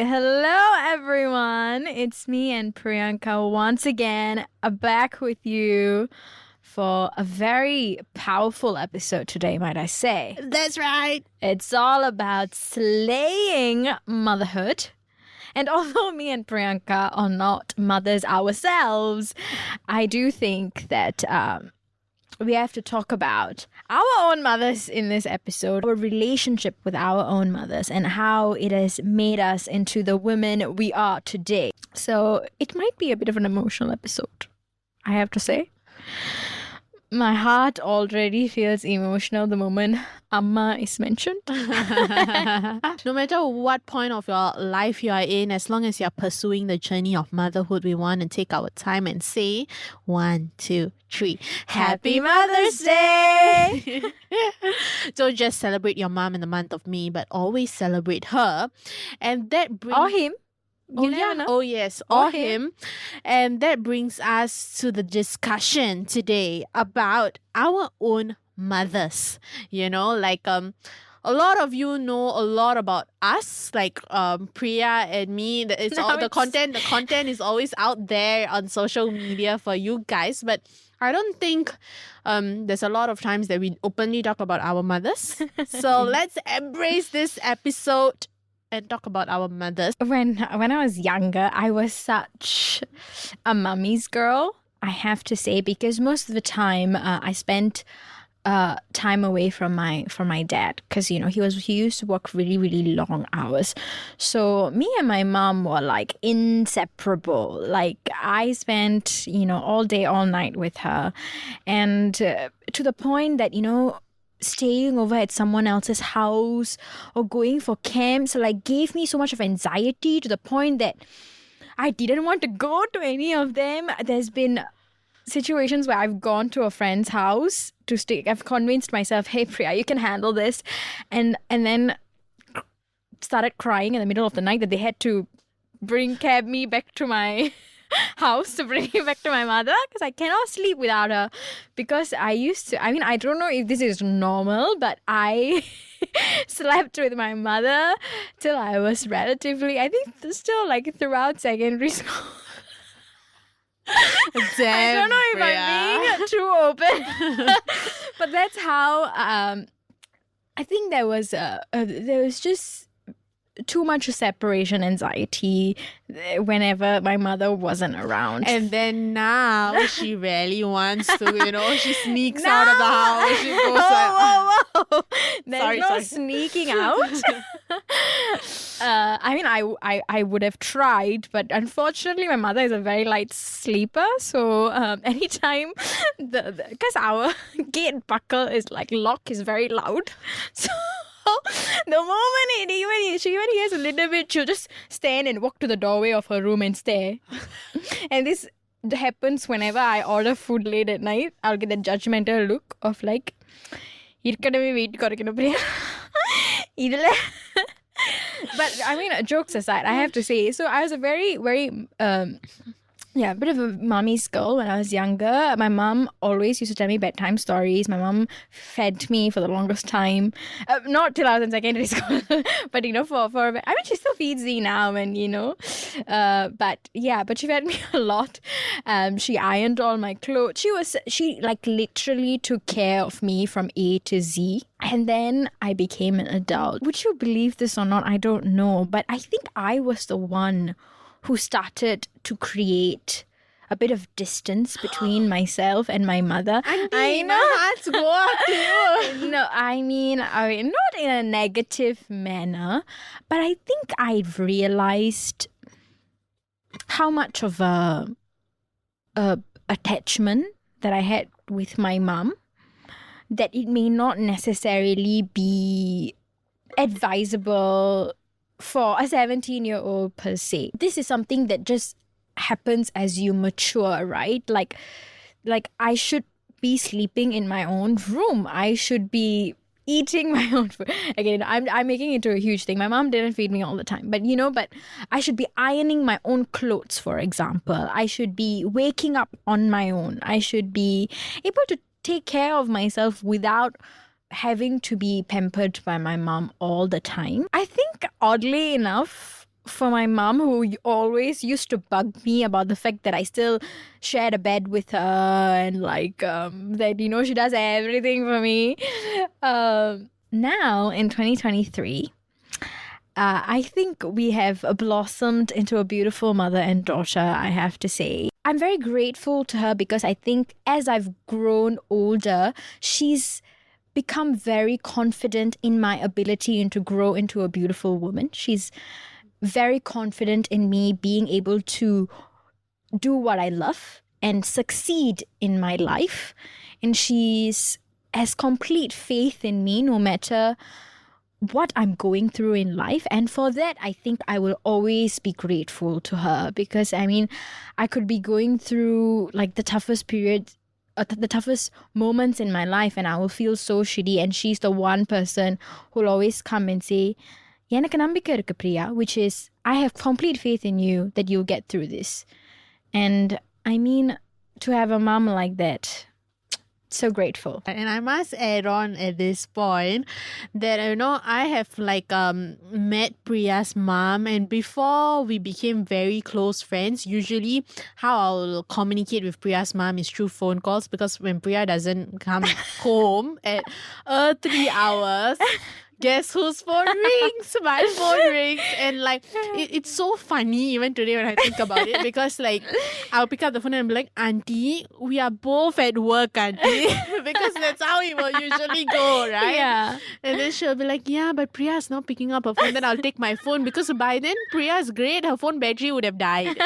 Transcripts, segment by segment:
Hello, everyone. It's me and Priyanka once again back with you for a very powerful episode today, might I say. That's right. It's all about slaying motherhood. And although me and Priyanka are not mothers ourselves, I do think that we have to talk about our own mothers in this episode, our relationship with our own mothers and how it has made us into the women we are today. So it might be a bit of an emotional episode, I have to say. My heart already feels emotional the moment Amma is mentioned. No matter what point of your life you are in, as long as you're pursuing the journey of motherhood, we want to take our time and say 1, 2, 3. Happy Mother's Day! Don't just celebrate your mom in the month of May, but always celebrate her. And that brings... Or him. Oh, yeah. Oh, yes. Or him. And that brings us to the discussion today about our own mothers. You know, like a lot of you know a lot about us, like Priya and me. It's all the content. The content is always out there on social media for you guys, but I don't think there's a lot of times that we openly talk about our mothers. So let's embrace this episode and talk about our mothers. When I was younger, I was such a mummy's girl, I have to say, because most of the time I spent time away from my dad, because he used to work really, really long hours. So me and my mom were like inseparable. Like I spent all day, all night with her, and to the point that staying over at someone else's house or going for camps gave me so much of anxiety to the point that I didn't want to go to any of them. There's been situations where I've gone to a friend's house to stay. I've convinced myself, hey Priya, you can handle this, and then started crying in the middle of the night that they had to cab me back to my house to bring me back to my mother, because I cannot sleep without her. Because I don't know if this is normal, but I slept with my mother till I was relatively, I think still throughout secondary school. I don't know if I'm being too open, but that's how I think there was just too much separation anxiety whenever my mother wasn't around. And then now she really wants to, she sneaks out of the house. She goes whoa. There's sneaking out. I would have tried, but unfortunately my mother is a very light sleeper. So anytime, because our gate buckle is lock is very loud. So the moment she even hears a little bit, she'll just stand and walk to the doorway of her room and stare. And this happens whenever I order food late at night. I'll get a judgmental look of irkadave wait korakkanu Priya. Idla. But jokes aside, I have to say, so I was a very, very a bit of a mommy's girl when I was younger. My mom always used to tell me bedtime stories. My mom fed me for the longest time. Not till I was in secondary school, but she still feeds me now, and but she fed me a lot. She ironed all my clothes. She literally took care of me from A to Z. And then I became an adult. Would you believe this or not? I don't know, but I think I was the one who started to create a bit of distance between myself and my mother. I know. My hearts go out to you. No, I mean, not in a negative manner, but I think I've realized how much of a attachment that I had with my mom, that it may not necessarily be advisable for a 17-year-old per se. This is something that just happens as you mature, right? Like I should be sleeping in my own room. I should be eating my own food. Again, I'm making it into a huge thing. My mom didn't feed me all the time, but I should be ironing my own clothes, for example. I should be waking up on my own. I should be able to take care of myself without having to be pampered by my mom all the time. I think oddly enough, for my mom, who always used to bug me about the fact that I still shared a bed with her and that, she does everything for me. Now in 2023, I think we have blossomed into a beautiful mother and daughter, I have to say. I'm very grateful to her because I think as I've grown older, she's become very confident in my ability to grow into a beautiful woman. She's very confident in me being able to do what I love and succeed in my life. And she's has complete faith in me no matter what I'm going through in life. And for that, I think I will always be grateful to her because, I could be going through like the toughest period, the toughest moments in my life, and I will feel so shitty. And she's the one person who'll always come and say, எனக்கு நம்பிக்கை இருக்கு Priya, which is, I have complete faith in you that you'll get through this. And to have a mom like that, so grateful. And I must add on at this point that I have met Priya's mom, and before we became very close friends, usually how I'll communicate with Priya's mom is through phone calls, because when Priya doesn't come home at 3 hours, guess whose phone rings? My phone rings. And it's so funny even today when I think about it, because I'll pick up the phone and be like, Auntie, we are both at work, Auntie. Because that's how it will usually go, right? Yeah. And then she'll be like, yeah, but Priya's not picking up her phone. Then I'll take my phone, because by then Priya's great. Her phone battery would have died,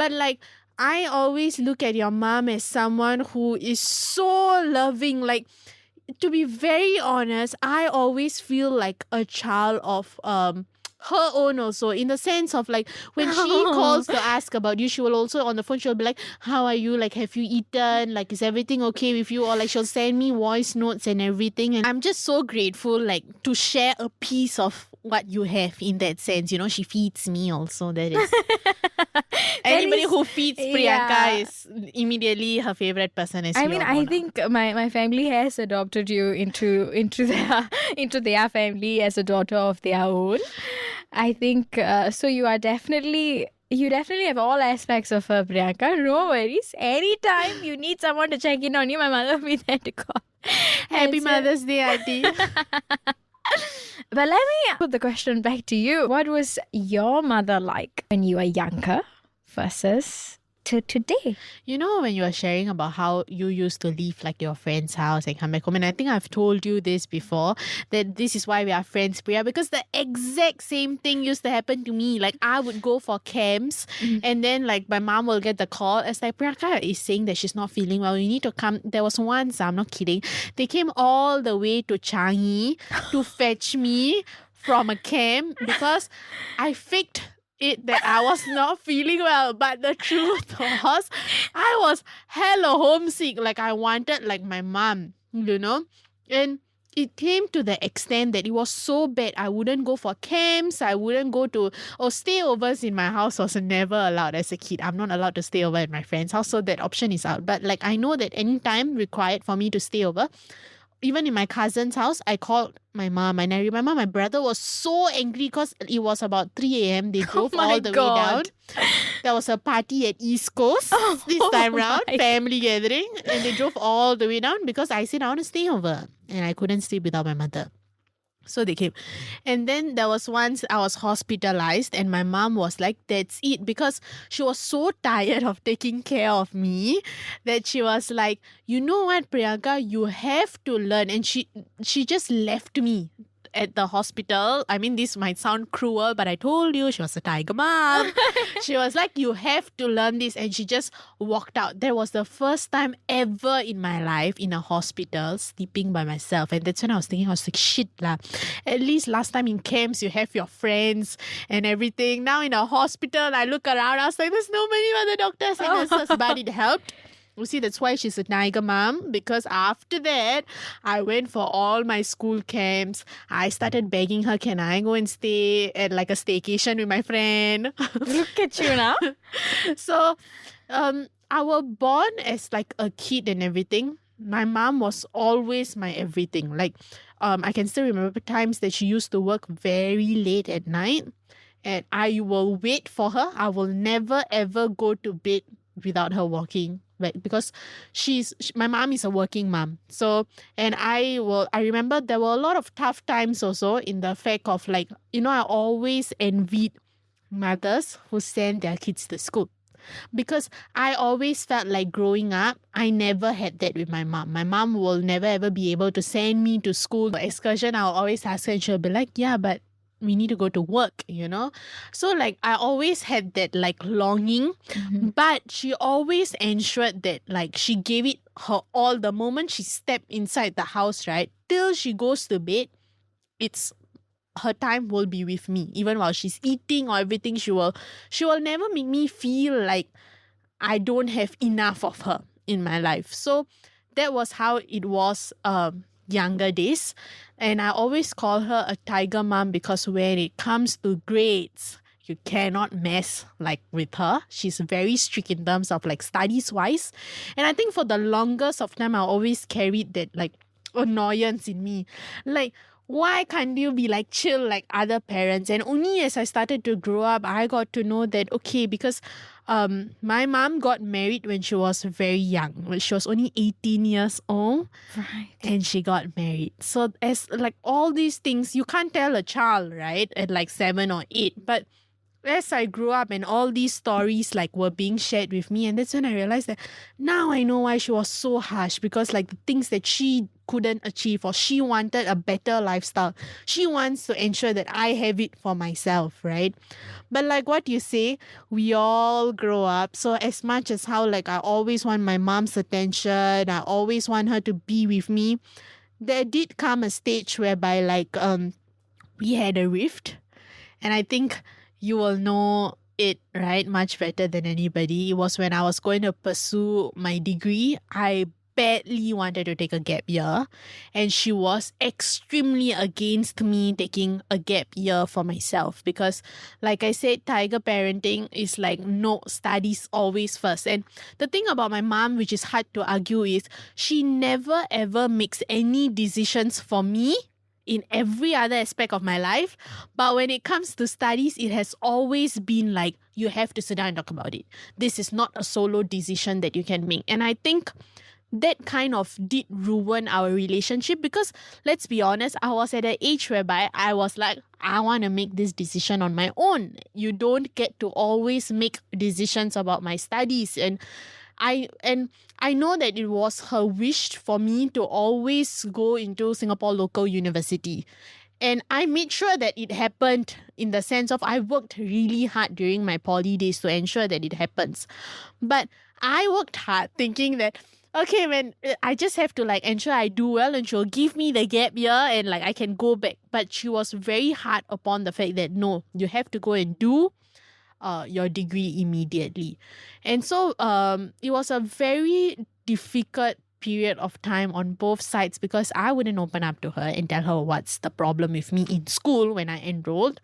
But I always look at your mom as someone who is so loving. To be very honest, I always feel like a child of her own also, in the sense of when she calls to ask about you, she will also on the phone, she'll be like, how are you? Have you eaten? Is everything okay with you? Or she'll send me voice notes and everything. And I'm just so grateful to share a piece of what you have in that sense. She feeds me also. That is anybody who feeds Priyanka is immediately her favorite person. I think my family has adopted you into their family as a daughter of their own. I think so. You definitely have all aspects of her, Priyanka. No worries. Anytime you need someone to check in on you, my mother will be there to call. Happy Mother's Day, Auntie. But let me put the question back to you. What was your mother like when you were younger versus to today? When you were sharing about how you used to leave your friend's house and come back home, and I think I've told you this before, that this is why we are friends, Priya, because the exact same thing used to happen to me. I would go for camps, and then my mom will get the call. It's Priyanka is saying that she's not feeling well, you need to come. There was once, I'm not kidding, they came all the way to Changi to fetch me from a camp because I faked it that I was not feeling well. But the truth was, I was hella homesick. I wanted my mom, And it came to the extent that it was so bad. I wouldn't go for camps. I wouldn't go to stayovers in my house was never allowed as a kid. I'm not allowed to stay over at my friend's house, so that option is out. But I know that any time required for me to stay over, even in my cousin's house, I called my mom, and I remember my brother was so angry because it was about 3 a.m. They drove all the way down. There was a party at East Coast this time round, family gathering, and they drove all the way down because I said I want to stay over, and I couldn't stay without my mother. So they came. And then there was once I was hospitalized, and my mom was like, that's it. Because she was so tired of taking care of me that she was like, you know what, Priyanka, you have to learn. And she just left me at the hospital. I mean, this might sound cruel, but I told you she was a tiger mom. She was like, you have to learn this. And she just walked out. That was the first time ever in my life in a hospital sleeping by myself. And that's when I was thinking, I was like, shit lah. At least last time in camps, you have your friends and everything. Now in a hospital, I look around, I was like, there's no many other doctors and nurses, but it helped. You see, that's why she's a tiger mom, because after that, I went for all my school camps. I started begging her, can I go and stay at a staycation with my friend? Look at you now. So, I was born as a kid and everything. My mom was always my everything. I can still remember times that she used to work very late at night. and I will wait for her. I will never ever go to bed without her walking. Like, because my mom is a working mom. So, and I remember there were a lot of tough times also in the fact of like, I always envied mothers who send their kids to school. Because I always felt like growing up, I never had that with my mom. My mom will never ever be able to send me to school. Excursion, I'll always ask her and she'll be like, yeah, but we need to go to work, So like I always had that like longing, but she always ensured that like she gave it her all the moment she stepped inside the house, right? Till she goes to bed, it's her time will be with me. Even while she's eating or everything, she will never make me feel like I don't have enough of her in my life. So that was how it was younger days. And I always call her a tiger mom because when it comes to grades, you cannot mess like with her. She's very strict in terms of like studies wise. And I think for the longest of time, I always carried that like annoyance in me. Like, why can't you be like chill like other parents? And only as I started to grow up, I got to know that, okay, because my mom got married when she was very young. When she was only 18 years old. Right. And she got married. So as like all these things, you can't tell a child, right? At like 7 or 8. But as I grew up and all these stories like were being shared with me, and that's when I realized that now I know why she was so harsh, because like the things that she couldn't achieve, or she wanted a better lifestyle, she wants to ensure that I have it for myself, right? But like what you say, we all grow up. So as much as how like I always want my mom's attention, I always want her to be with me, there did come a stage whereby like we had a rift. And I think you will know it, right, much better than anybody. It was when I was going to pursue my degree. I badly wanted to take a gap year, and she was extremely against me taking a gap year for myself because, like I said, tiger parenting is like no, studies always first. And the thing about my mom, which is hard to argue, is she never ever makes any decisions for me in every other aspect of my life. But when it comes to studies, it has always been like, you have to sit down and talk about it. This is not a solo decision that you can make. And I think that kind of did ruin our relationship because, let's be honest, I was at an age whereby I was like, I want to make this decision on my own. You don't get to always make decisions about my studies. And I know that it was her wish for me to always go into Singapore local university. And I made sure that it happened in the sense of I worked really hard during my poly days to ensure that it happens. But I worked hard thinking that, okay, man, I just have to like ensure I do well and she'll give me the gap year and like I can go back. But she was very hard upon the fact that no, you have to go and do your degree immediately. And so it was a very difficult period of time on both sides because I wouldn't open up to her and tell her what's the problem with me in school when I enrolled.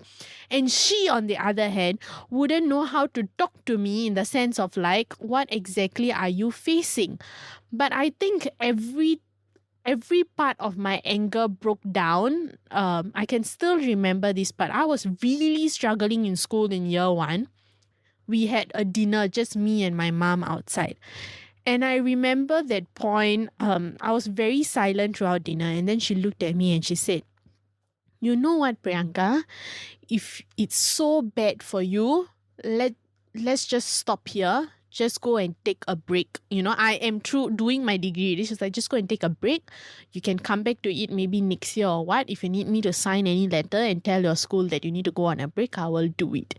And she, on the other hand, wouldn't know how to talk to me in the sense of like, what exactly are you facing? But I think every part of my anger broke down. I can still remember this, but I was really struggling in school in year 1. We had a dinner, just me and my mom outside. And I remember that point, I was very silent throughout dinner. And then she looked at me and she said, you know what, Priyanka? If it's so bad for you, let's just stop here. Just go and take a break. I am through doing my degree. This is like, just go and take a break. You can come back to it maybe next year or what. If you need me to sign any letter and tell your school that you need to go on a break, I will do it.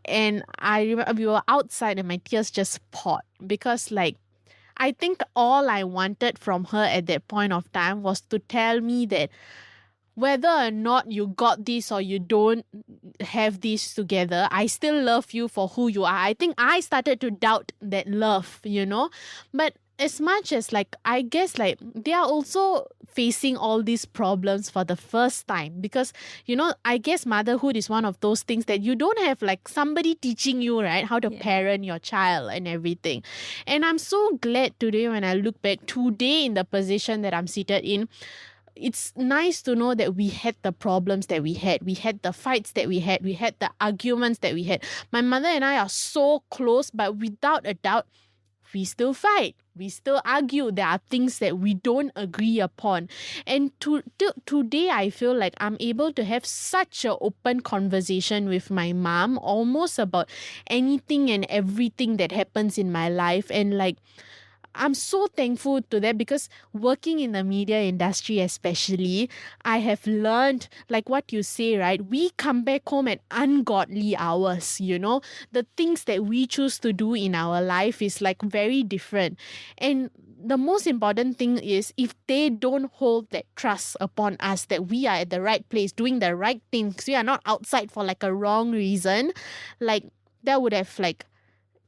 And I remember we were outside and my tears just poured because like, I think all I wanted from her at that point of time was to tell me that whether or not you got this or you don't have this together, I still love you for who you are. I think I started to doubt that love, But as much as like, I guess like they are also facing all these problems for the first time because, I guess motherhood is one of those things that you don't have like somebody teaching you, right, how to parent your child and everything. And I'm so glad today when I look back today in the position that I'm seated in, it's nice to know that we had the problems that we had the fights that we had the arguments that we had. My mother and I are so close, but without a doubt, we still fight. We still argue. There are things that we don't agree upon. And today, I feel like I'm able to have such an open conversation with my mom, almost about anything and everything that happens in my life. And like, I'm so thankful to that, because working in the media industry especially, I have learned, like what you say, right? We come back home at ungodly hours, you know? The things that we choose to do in our life is like very different. And the most important thing is, if they don't hold that trust upon us that we are at the right place, doing the right things, we are not outside for like a wrong reason, like that would have like,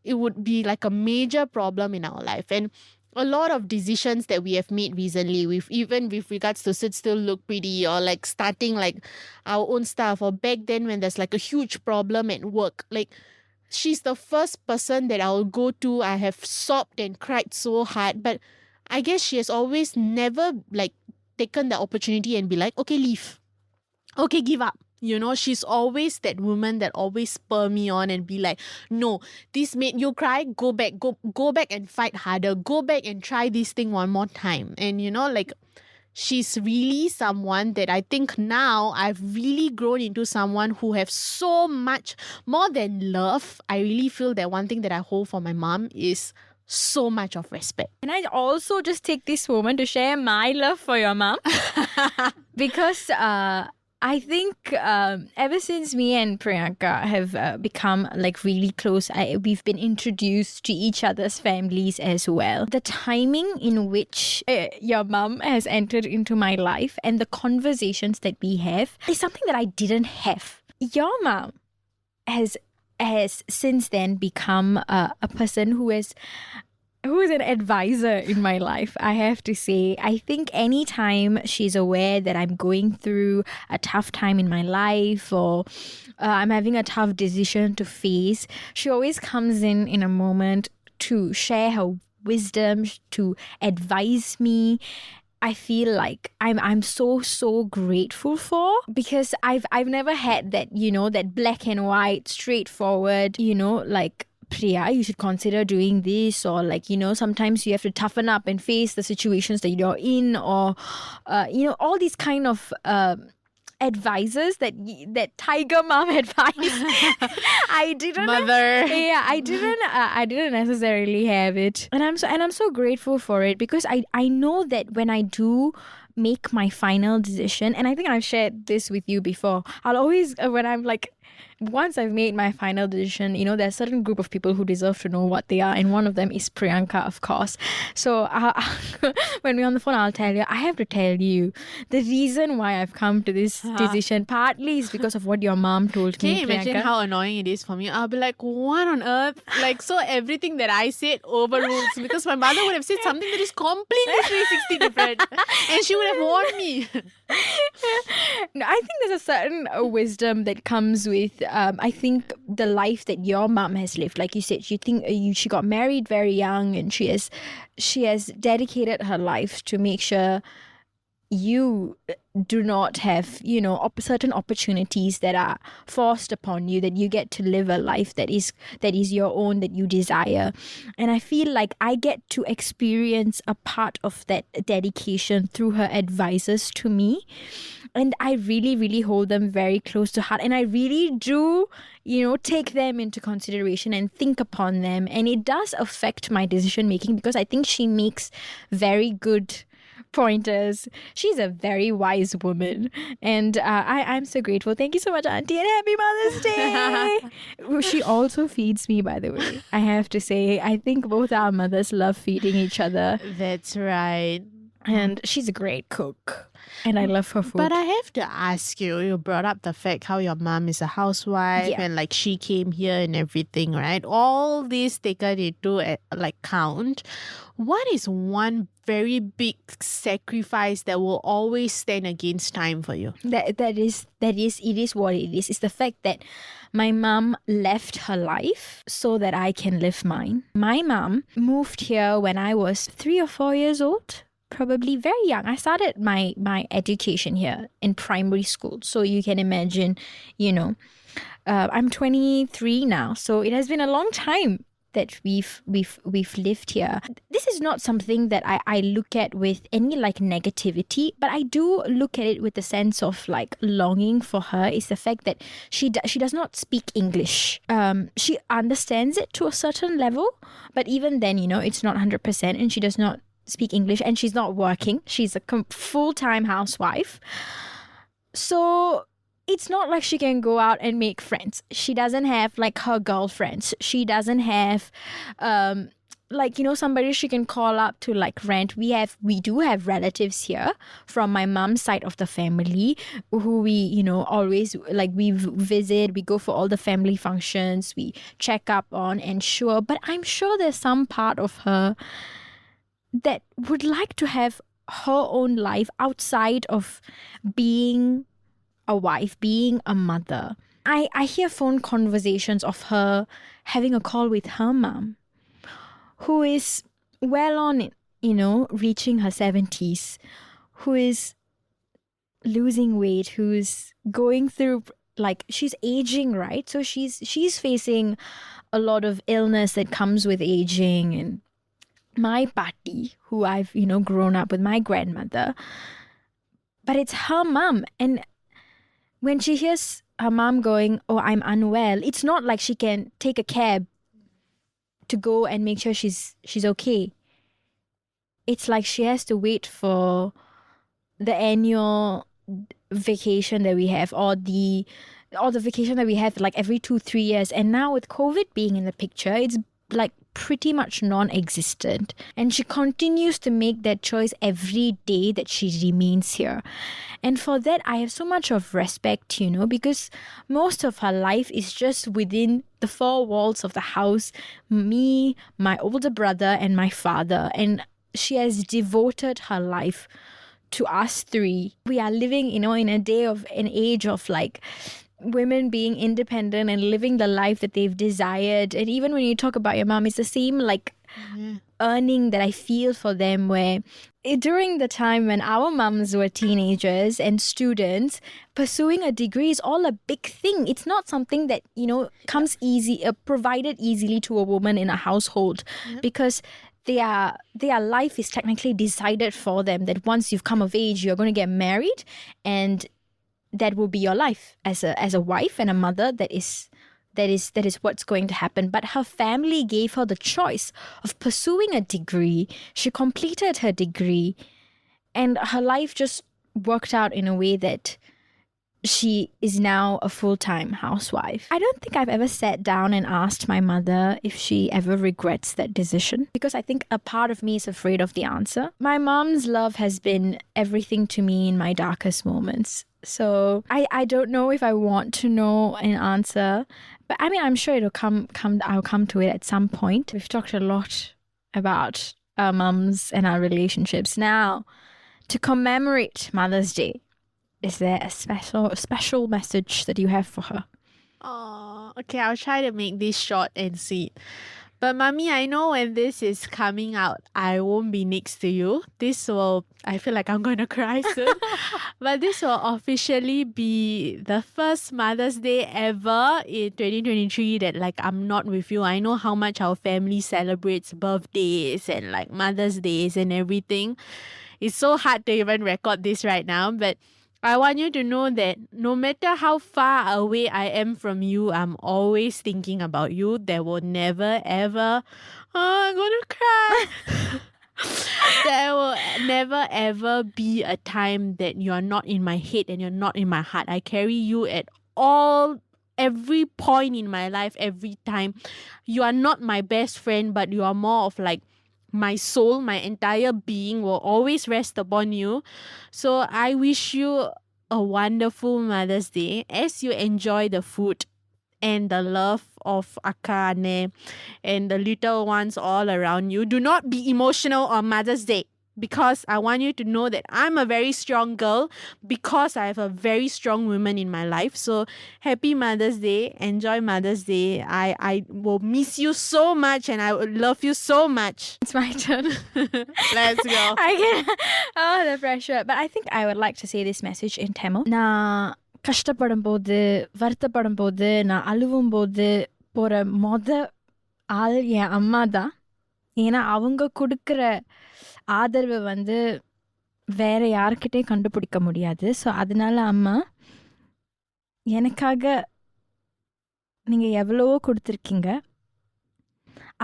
it would be like a major problem in our life. And a lot of decisions that we have made recently, even with regards to sit still, look pretty, or like starting like our own stuff, or back then when there's like a huge problem at work, like she's the first person that I'll go to. I have sobbed and cried so hard, but I guess she has always never like taken the opportunity and be like, okay, leave. Okay, give up. You know, she's always that woman that always spur me on and be like, no, this made you cry, go back and fight harder, go back and try this thing one more time. And you know, like, she's really someone that I think now I've really grown into someone who have so much more than love. I really feel that one thing that I hold for my mom is so much of respect. And I also just take this moment to share my love for your mom because I think ever since me and Priyanka have become like really close, we've been introduced to each other's families as well. The timing in which your mom has entered into my life and the conversations that we have is something that I didn't have. Your mom has since then become a person who is an advisor in my life, I have to say. I think anytime she's aware that I'm going through a tough time in my life, or I'm having a tough decision to face, she always comes in a moment to share her wisdom, to advise me. I feel like I'm so grateful for, because I've never had that, you know, that black and white, straightforward, you know, like, Priya, you should consider doing this, or like, you know, sometimes you have to toughen up and face the situations that you're in, or you know, all these kind of advices that tiger mom advice. I didn't, mother. Yeah, I didn't necessarily have it, and I'm so grateful for it, because I know that when I do make my final decision, and I think I've shared this with you before, I'll always, when I'm like, once I've made my final decision, you know, there's a certain group of people who deserve to know what they are, and one of them is Priyanka, of course. So when we're on the phone, I'll tell you, I have to tell you the reason why I've come to this decision partly is because of what your mom told me. Can you imagine Priyanka? how annoying it is for me? I'll be like, what on earth? Like, so everything that I said overrules, because my mother would have said something that is completely 360 different, and she would have warned me. No, I think there's a certain wisdom that comes with, I think, the life that your mom has lived. Like you said, she got married very young, and she has dedicated her life to make sure you do not have, you know, certain opportunities that are forced upon you, that you get to live a life that is your own, that you desire. And I feel like I get to experience a part of that dedication through her advices to me. And I really, really hold them very close to heart. And I really do, you know, take them into consideration and think upon them. And it does affect my decision making, because I think she makes very good pointers. She's a very wise woman, and I'm so grateful. Thank you so much, Auntie, and happy Mother's Day. She also feeds me, by the way. I have to say, I think both our mothers love feeding each other. That's right. And she's a great cook, and I love her food. But I have to ask you, you brought up the fact how your mom is a housewife, and like she came here and everything, right? All this taken into like count. What is one very big sacrifice that will always stand against time for you? It is what it is. It's the fact that my mom left her life so that I can live mine. My mom moved here when I was 3 or 4 years old, probably very young. I started my education here in primary school. So you can imagine, I'm 23 now. So it has been a long time that we've lived here. This is not something that I look at with any like negativity, but I do look at it with the sense of like longing for her, is the fact that she does not speak English. She understands it to a certain level, but even then, it's not 100%, and she does not speak English, and she's not working. She's a full-time housewife. So it's not like she can go out and make friends. She doesn't have like her girlfriends. She doesn't have somebody she can call up to like rent. We do have relatives here from my mom's side of the family who we always like, we visit, we go for all the family functions, we check up on, and sure, but I'm sure there's some part of her that would like to have her own life outside of being a wife, being a mother. I hear phone conversations of her having a call with her mom, who is well on, reaching her 70s, who is losing weight, who's going through, like, she's aging, right? So she's facing a lot of illness that comes with aging. And my pati, who I've, grown up with, my grandmother, but it's her mom. And when she hears her mom going, "Oh, I'm unwell," it's not like she can take a cab to go and make sure she's okay. It's like she has to wait for the annual vacation that we have, or the vacation that we have like every 2-3 years. And now with COVID being in the picture, it's like pretty much non-existent. And she continues to make that choice every day that she remains here. And for that, I have so much of respect, because most of her life is just within the four walls of the house, me, my older brother, and my father. And she has devoted her life to us three. We are living, in an age of like women being independent and living the life that they've desired. And even when you talk about your mom, it's the same like earning that I feel for them, where during the time when our mums were teenagers and students, pursuing a degree is all a big thing. It's not something that, comes easy, provided easily to a woman in a household, because their life is technically decided for them, that once you've come of age, you're going to get married, and that will be your life as a wife and a mother. That is what's going to happen. But her family gave her the choice of pursuing a degree. She completed her degree, and her life just worked out in a way that she is now a full-time housewife. I don't think I've ever sat down and asked my mother if she ever regrets that decision, because I think a part of me is afraid of the answer. My mom's love has been everything to me in my darkest moments. So I don't know if I want to know an answer, but I mean, I'm sure it'll I'll come to it at some point. We've talked a lot about our mums and our relationships. Now, to commemorate Mother's Day, is there a special message that you have for her? Oh, okay, I'll try to make this short and sweet. But Mummy, I know when this is coming out, I won't be next to you. I feel like I'm going to cry soon. But this will officially be the first Mother's Day ever in 2023 that like I'm not with you. I know how much our family celebrates birthdays and like Mother's Days and everything. It's so hard to even record this right now, but I want you to know that no matter how far away I am from you, I'm always thinking about you. There will never ever, I'm gonna cry. There will never ever be a time that you're not in my head and you're not in my heart. I carry you at every point in my life, every time. You are not my best friend, but you are more of like my soul. My entire being will always rest upon you. So I wish you a wonderful Mother's Day as you enjoy the food and the love of Akane and the little ones all around you. Do not be emotional on Mother's Day. because I want you to know that I'm a very strong girl because I have a very strong woman in my life. So happy Mother's Day. Enjoy Mother's Day. I will miss you so much and I would love you so much. It's my turn. Let's go. The pressure. But I think I would like to say this message in Tamil. நான் கஷ்டப்படும் போது வருத்தப்படும் போது நான் அழுவும் போது போற ஆள் என் அம்மா தான். ஏன்னா அவங்க கொடுக்குற ஆதரவு வந்து வேற யாருக்கிட்டையும் கண்டுபிடிக்க முடியாது. ஸோ அதனால அம்மா எனக்காக நீங்கள் எவ்வளவோ கொடுத்துருக்கீங்க.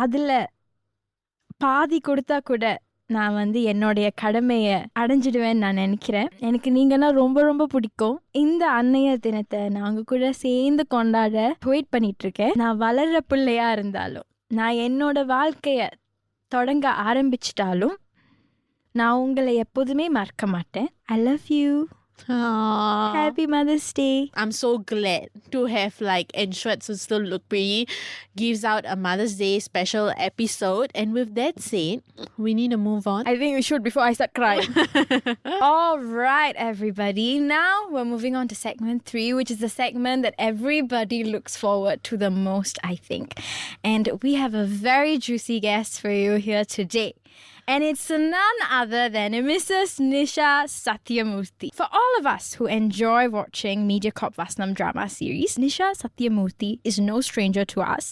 அதில் பாதி கொடுத்தா கூட நான் வந்து என்னுடைய கடமையை அடைஞ்சிடுவேன்னு நான் நினைக்கிறேன். எனக்கு நீங்கன்னா ரொம்ப ரொம்ப பிடிக்கும். இந்த அன்னையர் தினத்தை நான் உங்க கூட சேர்ந்து கொண்டாட வெயிட் பண்ணிட்டு இருக்கேன். நான் வளர்ற பிள்ளையா இருந்தாலும் நான் என்னோட வாழ்க்கையை தொடங்க ஆரம்பிச்சிட்டாலும் நான் உங்களை எப்போதுமே மறக்க மாட்டேன். I love you. Aww. Happy Mother's Day. I'm so glad to have like ensured to still look pretty gives out a Mother's Day special episode. And with that said, we need to move on. I think we should before I start crying. All right, everybody. Now we're moving on to segment 3, which is the segment that everybody looks forward to the most, I think. And we have a very juicy guest for you here today. And it's none other than Mrs. Nisha Satyamorthi. For all of us who enjoy watching MediaCorp Vasnam drama series, Nisha Satyamorthi is no stranger to us.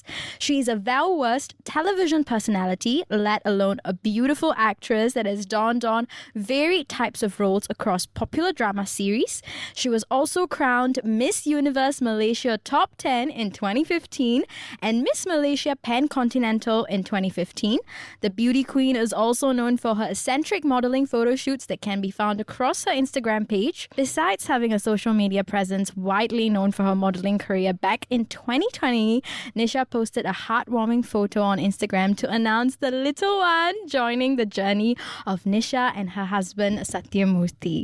She is a well-versed television personality, let alone a beautiful actress that has donned on varied types of roles across popular drama series. She was also crowned Miss Universe Malaysia Top 10 in 2015 and Miss Malaysia Pancontinental in 2015. The beauty queen is also known for her eccentric modeling photo shoots that can be found across her Instagram page. Besides having a social media presence widely known for her modeling career, back in 2020, Nisha posted a heartwarming photo on Instagram to announce the little one joining the journey of Nisha and her husband Satyamorthi.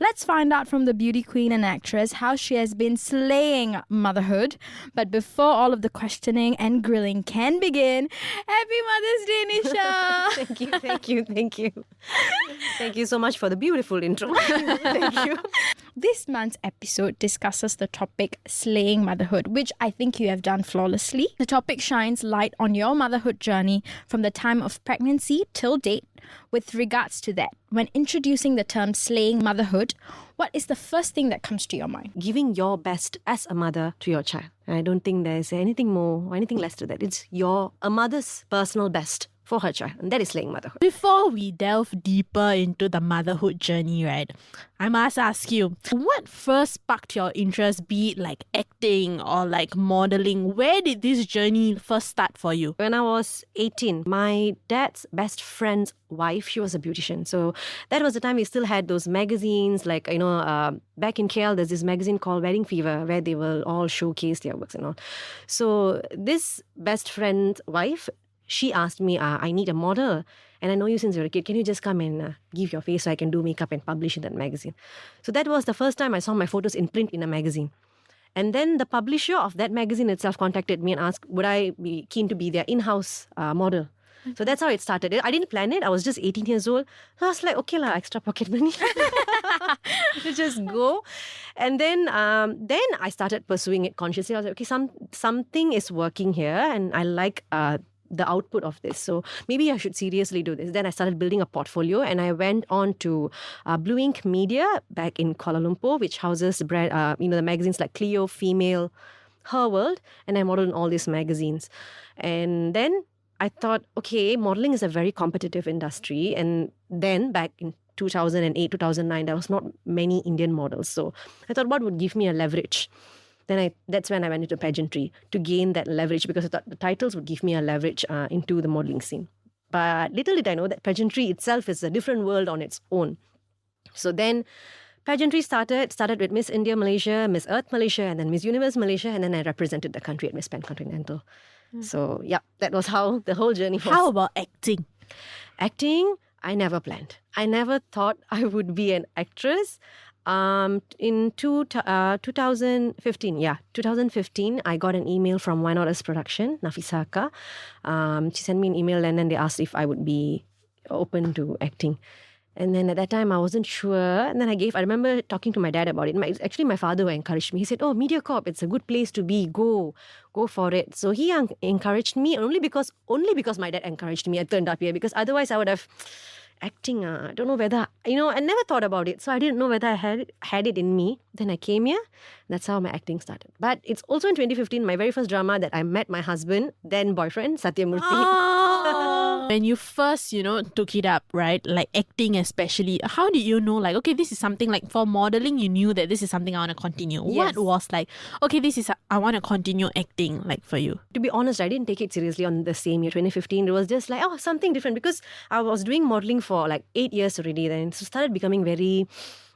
Let's find out from the beauty queen and actress how she has been slaying motherhood. But before all of the questioning and grilling can begin, happy Mother's Day, Nisha! Thank you. Thank you so much for the beautiful intro. Thank you. This month's episode discusses the topic slaying motherhood, which I think you have done flawlessly. The topic shines light on your motherhood journey from the time of pregnancy till date. With regards to that, when introducing the term slaying motherhood, what is the first thing that comes to your mind? Giving your best as a mother to your child. I don't think there's anything more or anything less to that. It's a mother's personal best for her child, and that is slaying motherhood. Before we delve deeper into the motherhood journey, right, I must ask you, what first sparked your interest, be it like acting or like modeling? Where did this journey first start for you? When I was 18, my dad's best friend's wife, she was a beautician. So that was the time we still had those magazines, like, back in KL, there's this magazine called Wedding Fever, where they will all showcase their works and all. So this best friend's wife, she asked me, I need a model. And I know you since you're a kid. Can you just come and give your face so I can do makeup and publish in that magazine? So that was the first time I saw my photos in print in a magazine. And then the publisher of that magazine itself contacted me and asked, would I be keen to be their in-house model? So that's how it started. I didn't plan it. I was just 18 years old. So I was like, okay, extra pocket money. Just go. And then I started pursuing it consciously. I was like, okay, something is working here and I like the output of this. So maybe I should seriously do this. Then I started building a portfolio and I went on to Blue Ink Media back in Kuala Lumpur, which houses the magazines like Clio, Female, Her World. And I modeled in all these magazines. And then I thought, okay, modeling is a very competitive industry. And then back in 2008, 2009, there was not many Indian models. So I thought, what would give me a leverage? Then that's when I went into pageantry to gain that leverage, because I thought the titles would give me a leverage into the modeling scene. But little did I know that pageantry itself is a different world on its own. So then pageantry started with Miss India Malaysia, Miss Earth Malaysia, and then Miss Universe Malaysia, and then I represented the country at Miss Pancontinental. So yeah, that was how the whole journey was. How about acting? Acting, I never planned. I never thought I would be an actress. In 2015, I got an email from Why Not Us Production, Nafisa Akka. She sent me an email and then they asked if I would be open to acting. And then at that time, I wasn't sure. And then I remember talking to my dad about it. Actually, my father encouraged me. He said, oh, MediaCorp, it's a good place to be. Go for it. So he encouraged me only because my dad encouraged me. I turned up here because otherwise I would have acting. I don't know whether, I never thought about it. So I didn't know whether I had it in me. Then I came here. That's how my acting started. But it's also in 2015, my very first drama, that I met my husband, then boyfriend, Satyamorthi. When you first, took it up, right? Like acting especially, how did you know, like, okay, this is something, like for modeling, you knew that this is something I want to continue. Yes. What was like, okay, I want to continue acting, like for you? To be honest, I didn't take it seriously on the same year, 2015. It was just like, oh, something different, because I was doing modeling for like 8 years already then. So started becoming very...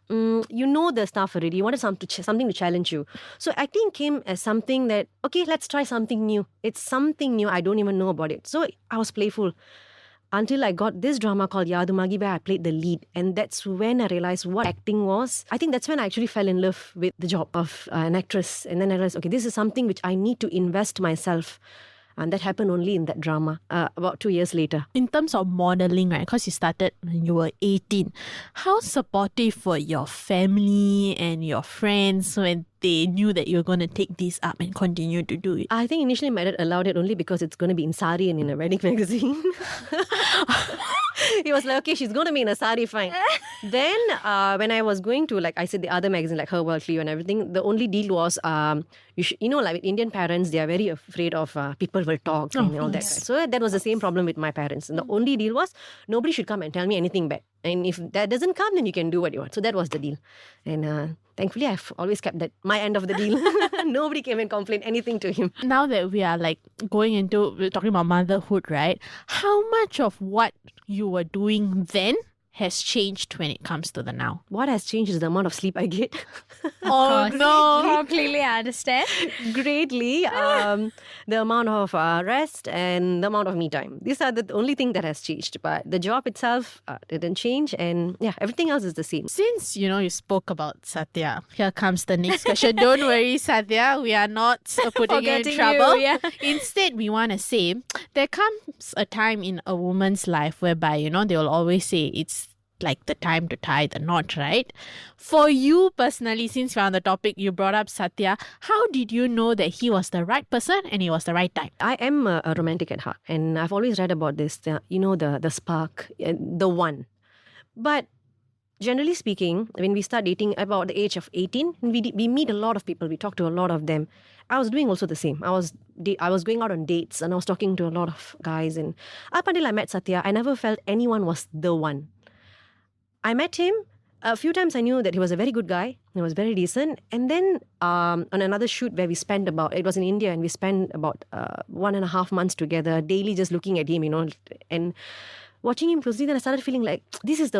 the stuff already. You wanted something to challenge you. So acting came as something that, okay, let's try something new. It's something new. I don't even know about it. So I was playful until I got this drama called Yadumagi, where I played the lead. And that's when I realized what acting was. I think that's when I actually fell in love with the job of an actress. And then I realized, okay, this is something which I need to invest myself. And that happened only in that drama, about 2 years later. In terms of modeling, right, because you started when you were 18, how supportive were your family and your friends when they knew that you were going to take this up and continue to do it? I think initially my dad allowed it only because it's going to be in sari and in a wedding magazine. He was like, okay, she's going to be in a sari, fine. Then when I was going to, like I said, the other magazine, like Her World, Lieu and everything, the only deal was, like with Indian parents, they are very afraid of people will talk and all that. So that was the same problem with my parents. And the only deal was, nobody should come and tell me anything bad. And if that doesn't come, then you can do what you want. So that was the deal. And thankfully, I've always kept that, my end of the deal. Nobody came and complained anything to him. Now that we are like we're talking about motherhood, right? How much of what you were doing then has changed when it comes to the now? What has changed is the amount of sleep I get. Oh no! Completely understand. Greatly. The amount of rest and the amount of me time. These are the only thing that has changed. But the job itself didn't change. And yeah, everything else is the same. Since, you spoke about Satya, here comes the next question. Don't worry, Satya. We are not putting you in trouble. Instead, we want to say, there comes a time in a woman's life whereby, they will always say it's like the time to tie the knot, right? For you personally, since we're on the topic, you brought up Satya, how did you know that he was the right person and he was the right time? I am a romantic at heart, and I've always read about this, the spark, the one. But generally speaking, when we start dating about the age of 18, we meet a lot of people, we talk to a lot of them. I was doing also the same. I was going out on dates and I was talking to a lot of guys, and up until I met Satya, I never felt anyone was the one. I met him. A few times I knew that he was a very good guy. He was very decent. And then on another shoot where it was in India, and we spent about 1.5 months together, daily just looking at him, and watching him closely. Then I started feeling like this is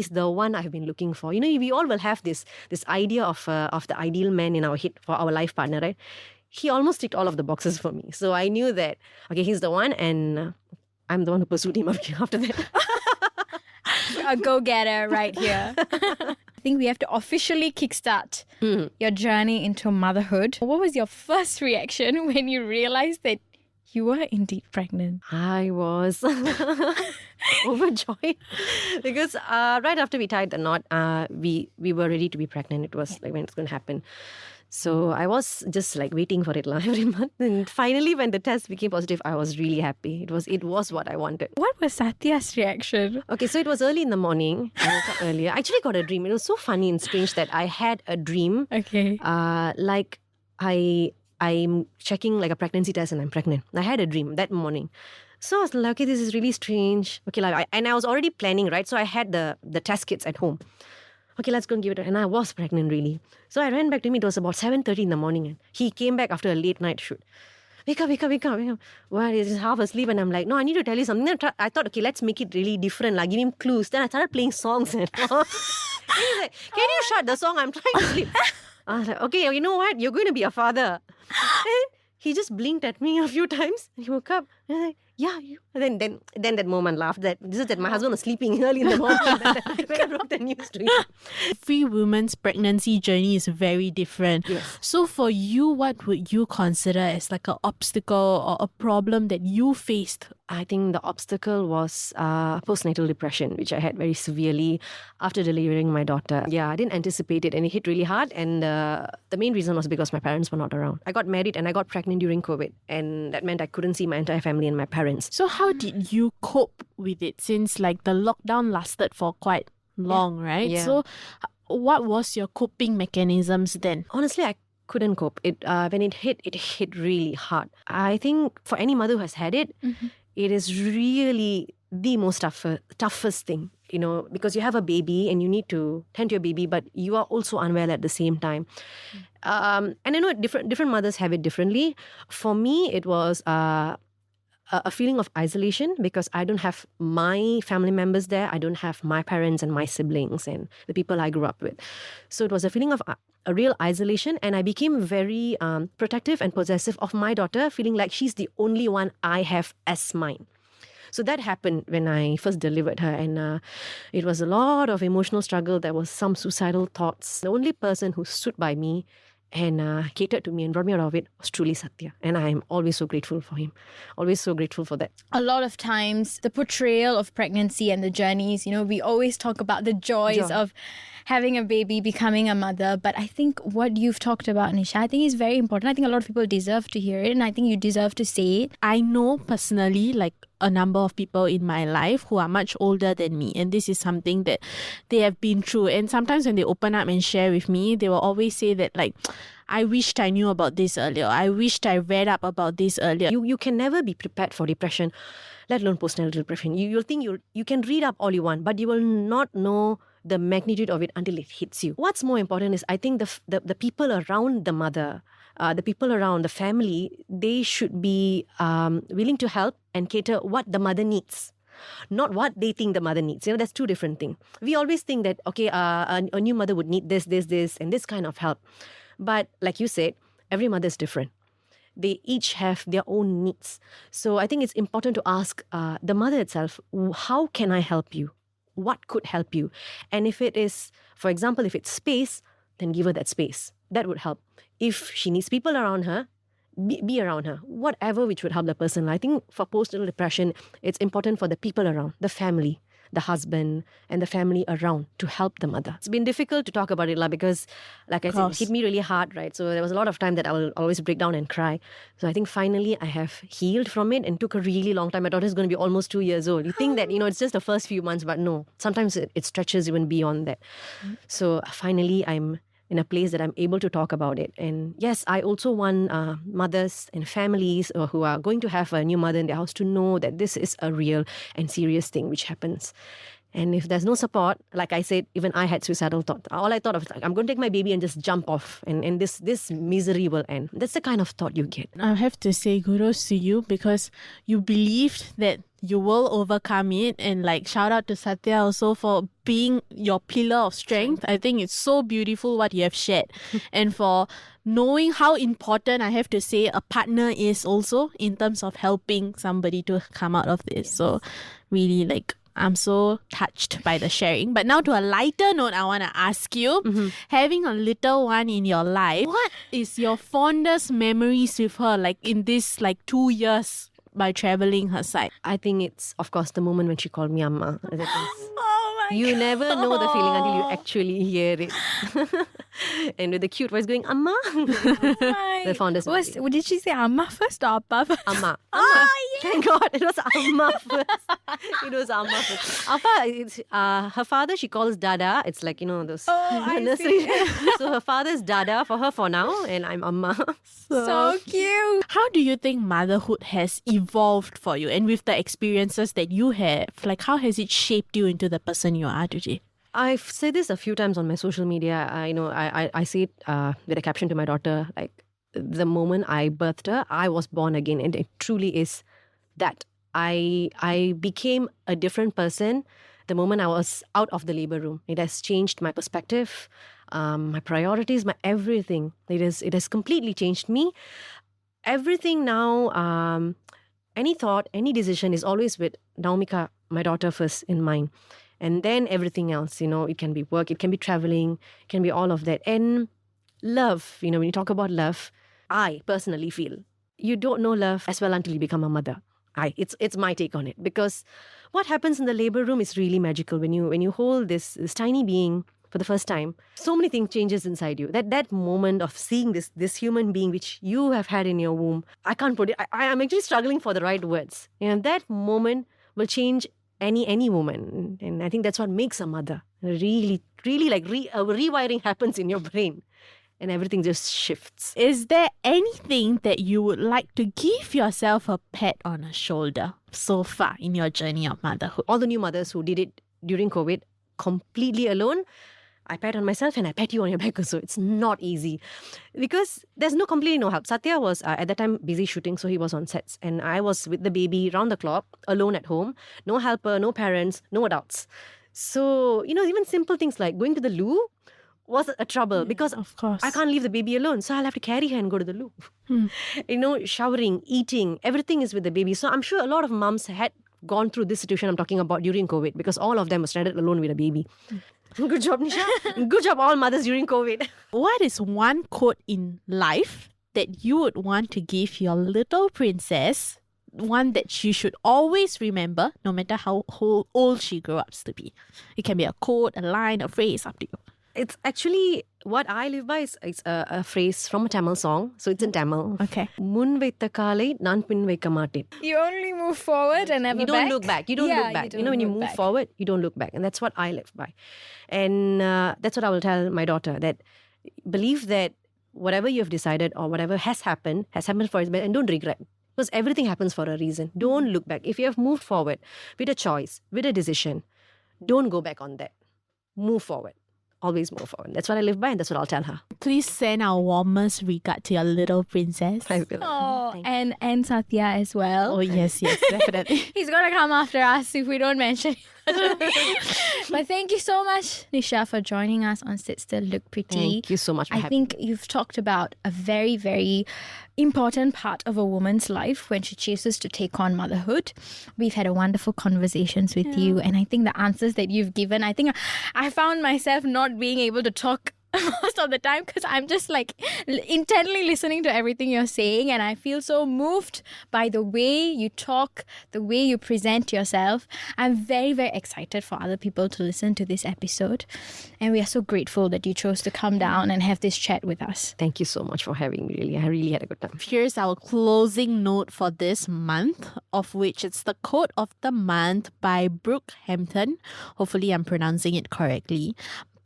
the one I've been looking for. We all will have this idea of the ideal man in our head for our life partner, right? He almost ticked all of the boxes for me. So I knew that, okay, he's the one, and I'm the one who pursued him after that. A go-getter right here. I think we have to officially kickstart your journey into motherhood. What was your first reaction when you realized that you were indeed pregnant? I was overjoyed because right after we tied the knot, we were ready to be pregnant. It was like when it's going to happen. So I was just like waiting for it every month. And finally, when the test became positive, I was really happy. It was what I wanted. What was Satya's reaction? Okay, so it was early in the morning. I woke up earlier. I actually got a dream. It was so funny and strange that I had a dream. Okay. Like I'm checking like a pregnancy test and I'm pregnant. I had a dream that morning. So I was like, okay, this is really strange. Okay, and I was already planning, right? So I had the test kits at home. Okay, let's go and give it a... And I was pregnant, really. So I ran back to him. It was about 7:30 in the morning. And he came back after a late night shoot. Wake up. Well, he's just half asleep. And I'm like, no, I need to tell you something. I thought, okay, let's make it really different. Like, give him clues. Then I started playing songs. And he's like, can you shut the song? I'm trying to sleep. I was like, okay, you know what? You're going to be a father. And he just blinked at me a few times. And he woke up. And I was like, yeah, you. And then that moment laughed that my husband was sleeping early in the morning when I broke the news to him. Every woman's pregnancy journey is very different. Yes. So for you, what would you consider as like an obstacle or a problem that you faced I think the obstacle was postnatal depression, which I had very severely after delivering my daughter. Yeah, I didn't anticipate it and it hit really hard. And the main reason was because my parents were not around. I got married and I got pregnant during COVID. And that meant I couldn't see my entire family and my parents. So how did you cope with it since like the lockdown lasted for quite long, right? Yeah. So what was your coping mechanisms then? Honestly, I couldn't cope. When it hit really hard. I think for any mother who has had it, it is really the most toughest thing, because you have a baby and you need to tend to your baby, but you are also unwell at the same time. And I know different mothers have it differently. For me, it was a feeling of isolation because I don't have my family members there. I don't have my parents and my siblings and the people I grew up with. So it was a feeling of a real isolation, and I became very protective and possessive of my daughter, feeling like she's the only one I have as mine. So that happened when I first delivered her, and it was a lot of emotional struggle. There was some suicidal thoughts. The only person who stood by me and catered to me and brought me out of it was truly Satya. And I am always so grateful for him. Always so grateful for that. A lot of times, the portrayal of pregnancy and the journeys, we always talk about the joys of having a baby, becoming a mother. But I think what you've talked about, Nisha, I think is very important. I think a lot of people deserve to hear it, and I think you deserve to say it. I know personally, like a number of people in my life who are much older than me, and this is something that they have been through. And sometimes when they open up and share with me, they will always say that like, I wished I knew about this earlier. I wished I read up about this earlier. You can never be prepared for depression, let alone postnatal depression. You'll think you can read up all you want, but you will not know the magnitude of it until it hits you. What's more important is I think the people around the mother, the people around the family, they should be willing to help and cater what the mother needs, not what they think the mother needs. That's two different things. We always think that, okay, a new mother would need this, and this kind of help. But like you said, every mother is different. They each have their own needs. So I think it's important to ask the mother itself, how can I help you? What could help you? And if it is, for example, if it's space, then give her that space. That would help. If she needs people around her, be around her. Whatever which would help the person. I think for postnatal depression, it's important for the people around, the family, the husband, and the family around to help the mother. It's been difficult to talk about it because, like I said, it hit me really hard, right? So there was a lot of time that I will always break down and cry. So I think finally I have healed from it and took a really long time. My daughter is going to be almost 2 years old. You think that, it's just the first few months, but no. Sometimes it stretches even beyond that. So finally I'm in a place that I'm able to talk about it. And yes, I also want mothers and families who are going to have a new mother in their house to know that this is a real and serious thing which happens. And if there's no support, like I said, even I had suicidal thoughts. All I thought of was like, I'm going to take my baby and just jump off and this misery will end. That's the kind of thought you get. I have to say kudos to you because you believed that you will overcome it, and like shout out to Satya also for being your pillar of strength. I think it's so beautiful what you have shared and for knowing how important, I have to say, a partner is also in terms of helping somebody to come out of this. So really, like, I'm so touched by the sharing. But now to a lighter note, I want to ask you, having a little one in your life, what is your fondest memories with her, like in this 2 years by traveling her side? I think it's, of course, the moment when she called me Amma. That is, Oh my you God. never know the feeling until you actually hear it. And with the cute voice going, Amma. The fondest memory. Did she say Amma first or Appa first? Amma. Ah, Thank God, it was Amma first. It was Amma first. Appa, her father, she calls Dada. It's like, those I nursery. So her father's Dada for her for now, and I'm Amma. So cute. How do you think motherhood has evolved for you? And with the experiences that you have, like how has it shaped you into the person you are today? I've said this a few times on my social media. I say it with a caption to my daughter, like, the moment I birthed her, I was born again. And it truly is that. I became a different person the moment I was out of the labor room. It has changed my perspective, my priorities, my everything. It has completely changed me. Everything now, any thought, any decision is always with Naumika, my daughter, first in mind. And then everything else, it can be work, it can be traveling, it can be all of that. And love, when you talk about love, I personally feel you don't know love as well until you become a mother. It's my take on it, because what happens in the labor room is really magical when you hold this tiny being for the first time. So many things changes inside you. That moment of seeing this human being which you have had in your womb, I can't put it. I'm actually struggling for the right words. And that moment will change any woman, and I think that's what makes a mother. Really, really like a rewiring happens in your brain, and everything just shifts. Is there anything that you would like to give yourself a pat on the shoulder so far in your journey of motherhood? All the new mothers who did it during COVID completely alone, I pat on myself and I pat you on your back also. It's not easy because there's completely no help. Satya was at that time busy shooting, so he was on sets. And I was with the baby round the clock, alone at home. No helper, no parents, no adults. So, even simple things like going to the loo was a trouble because of course I can't leave the baby alone. So I'll have to carry her and go to the loo. Showering, eating, everything is with the baby. So I'm sure a lot of mums had gone through this situation I'm talking about during COVID, because all of them were stranded alone with a baby. Good job, Nisha. Good job, all mothers during COVID. What is one quote in life that you would want to give your little princess? One that she should always remember, no matter how old she grows up to be. It can be a quote, a line, a phrase, up to you. It's actually what I live by. It's a phrase from a Tamil song. So it's in Tamil. Okay. Mun vaitha kaalai naan pin vaikka maten. You only move forward and never You don't back. look back. You don't look back. When you move forward, you don't look back. And that's what I live by. And that's what I will tell my daughter, that believe that whatever you have decided or whatever has happened for its best, and don't regret. Because everything happens for a reason. Don't look back. If you have moved forward with a choice, with a decision, don't go back on that. Move forward. Always move forward. That's what I live by, and that's what I'll tell her. Please send our warmest regard to your little princess. I will. Oh, and Satya as well. Oh, yes, definitely. He's going to come after us if we don't mention him. But thank you so much, Nisha, for joining us on Sit Still Look Pretty. Thank you so much for I having me. think you've talked about a very, very important part of a woman's life when she chooses to take on motherhood. We've had a wonderful conversations with you, and I think the answers that you've given, I think I found myself not being able to talk most of the time because I'm just like intently listening to everything you're saying, and I feel so moved by the way you talk, the way you present yourself. I'm very, very excited for other people to listen to this episode, and we are so grateful that you chose to come down and have this chat with us. Thank you so much for having me. Really, I really had a good time. Here's our closing note for this month, of which it's the quote of the month by Brooke Hampton. Hopefully I'm pronouncing it correctly.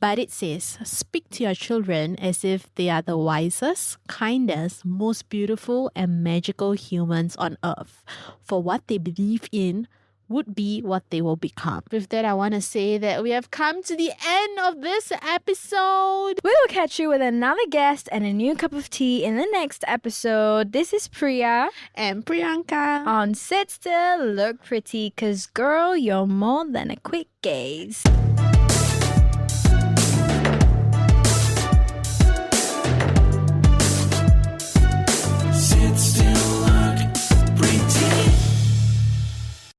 But it says, speak to your children as if they are the wisest, kindest, most beautiful and magical humans on earth. For what they believe in would be what they will become. With that, I want to say that we have come to the end of this episode. We will catch you with another guest and a new cup of tea in the next episode. This is Priya And Priyanka. on Sit Still Look Pretty, 'cause girl, you're more than a quick gaze.